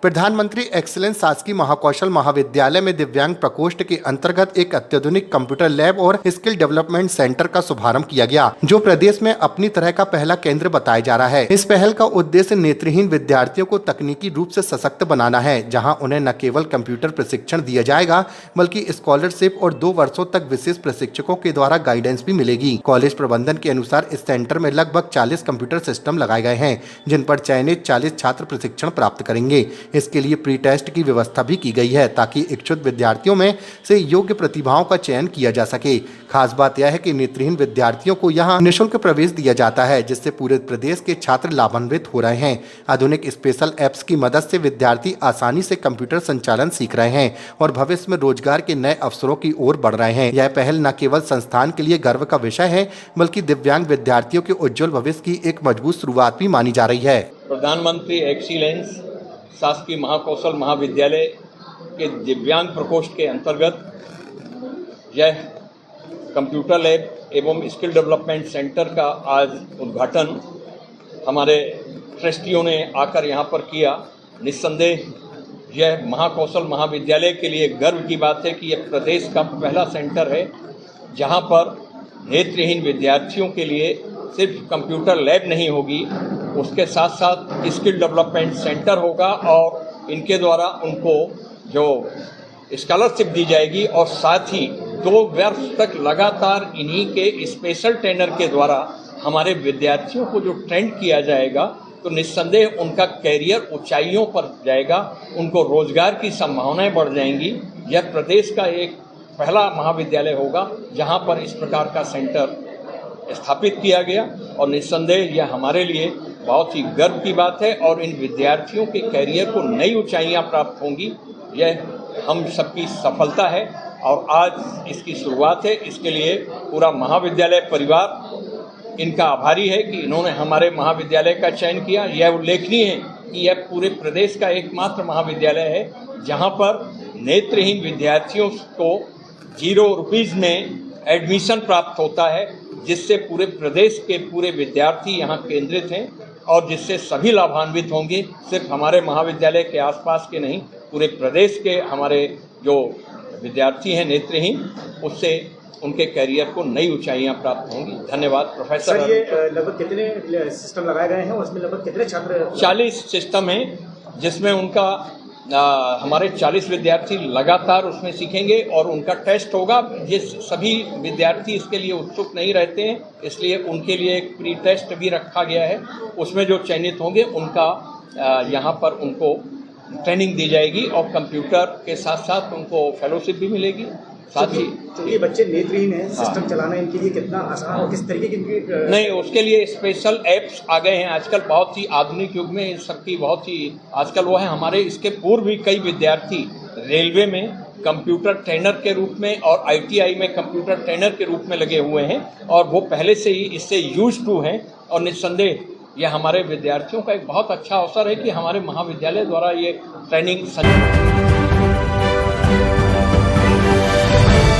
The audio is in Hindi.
प्रधानमंत्री एक्सीलेंस शासकीय महाकौशल महाविद्यालय में दिव्यांग प्रकोष्ठ के अंतर्गत एक अत्याधुनिक कंप्यूटर लैब और स्किल डेवलपमेंट सेंटर का शुभारंभ किया गया, जो प्रदेश में अपनी तरह का पहला केंद्र बताया जा रहा है। इस पहल का उद्देश्य नेत्रहीन विद्यार्थियों को तकनीकी रूप से सशक्त बनाना है, जहां उन्हें न केवल कंप्यूटर प्रशिक्षण दिया जाएगा बल्कि स्कॉलरशिप और 2 वर्षों तक विशेष प्रशिक्षकों के द्वारा गाइडेंस भी मिलेगी। कॉलेज प्रबंधन के अनुसार इस सेंटर में लगभग 40 कंप्यूटर सिस्टम लगाए गए हैं, जिन पर चयनित 40 छात्र प्रशिक्षण प्राप्त करेंगे। इसके लिए प्री टेस्ट की व्यवस्था भी की गई है, ताकि इच्छुक विद्यार्थियों में से योग्य प्रतिभाओं का चयन किया जा सके। खास बात यह है कि नेत्रहीन विद्यार्थियों को यहाँ निःशुल्क प्रवेश दिया जाता है, जिससे पूरे प्रदेश के छात्र लाभान्वित हो रहे हैं। आधुनिक स्पेशल ऐप्स की मदद से विद्यार्थी आसानी से कंप्यूटर संचालन सीख रहे हैं और भविष्य में रोजगार के नए अवसरों की ओर बढ़ रहे हैं। यह पहल न केवल संस्थान के लिए गर्व का विषय है, बल्कि दिव्यांग विद्यार्थियों के उज्जवल भविष्य की एक मजबूत शुरुआत भी मानी जा रही है। प्रधानमंत्री एक्सीलेंस शासकीय महाकौशल महाविद्यालय के दिव्यांग प्रकोष्ठ के अंतर्गत यह कंप्यूटर लैब एवं स्किल डेवलपमेंट सेंटर का आज उद्घाटन हमारे ट्रस्टियों ने आकर यहाँ पर किया। निस्संदेह यह महाकौशल महाविद्यालय के लिए गर्व की बात है कि यह प्रदेश का पहला सेंटर है जहाँ पर नेत्रहीन विद्यार्थियों के लिए सिर्फ कंप्यूटर लैब नहीं होगी, उसके साथ साथ स्किल डेवलपमेंट सेंटर होगा और इनके द्वारा उनको जो स्कॉलरशिप दी जाएगी और साथ ही 2 वर्ष तक लगातार इन्हीं के स्पेशल ट्रेनर के द्वारा हमारे विद्यार्थियों को जो ट्रेन किया जाएगा, तो निस्संदेह उनका कैरियर ऊंचाइयों पर जाएगा, उनको रोजगार की संभावनाएं बढ़ जाएंगी। यह प्रदेश का एक पहला महाविद्यालय होगा जहां पर इस प्रकार का सेंटर स्थापित किया गया और निस्संदेह यह हमारे लिए बहुत ही गर्व की बात है और इन विद्यार्थियों के कैरियर को नई ऊंचाइयां प्राप्त होंगी। यह हम सबकी सफलता है और आज इसकी शुरुआत है। इसके लिए पूरा महाविद्यालय परिवार इनका आभारी है कि इन्होंने हमारे महाविद्यालय का चयन किया। यह उल्लेखनीय है कि यह पूरे प्रदेश का एकमात्र महाविद्यालय है जहां पर नेत्रहीन विद्यार्थियों को 0 रुपीस में एडमिशन प्राप्त होता है, जिससे पूरे प्रदेश के पूरे विद्यार्थी यहाँ केंद्रित हैं और जिससे सभी लाभान्वित होंगे। सिर्फ हमारे महाविद्यालय के आसपास के नहीं, पूरे प्रदेश के हमारे जो विद्यार्थी हैं नेत्रहीन, उससे उनके करियर को नई ऊंचाइयां प्राप्त होंगी। धन्यवाद प्रोफेसर। सर, ये लगभग कितने सिस्टम लगाए गए हैं, उसमें लगभग कितने छात्र? 40 सिस्टम हैं, जिसमें उनका हमारे 40 विद्यार्थी लगातार उसमें सीखेंगे और उनका टेस्ट होगा। ये सभी विद्यार्थी इसके लिए उत्सुक नहीं रहते हैं, इसलिए उनके लिए एक प्री टेस्ट भी रखा गया है। उसमें जो चयनित होंगे उनका यहाँ पर उनको ट्रेनिंग दी जाएगी और कंप्यूटर के साथ साथ उनको फेलोशिप भी मिलेगी। साथ ही तो ये बच्चे नेत्रहीन हैं, सिस्टम चलाना इनके लिए कितना आसान और किस तरीके की? नहीं, उसके लिए स्पेशल ऐप्स आ गए हैं आजकल। बहुत ही आधुनिक युग में इस सबकी बहुत ही आजकल वो है। हमारे इसके पूर्व भी कई विद्यार्थी रेलवे में कंप्यूटर ट्रेनर के रूप में और ITI में कंप्यूटर ट्रेनर के रूप में लगे हुए हैं और वो पहले से ही इससे यूज्ड टू हैं और निस्संदेह यह हमारे विद्यार्थियों का एक बहुत अच्छा अवसर है कि हमारे महाविद्यालय द्वारा ये ट्रेनिंग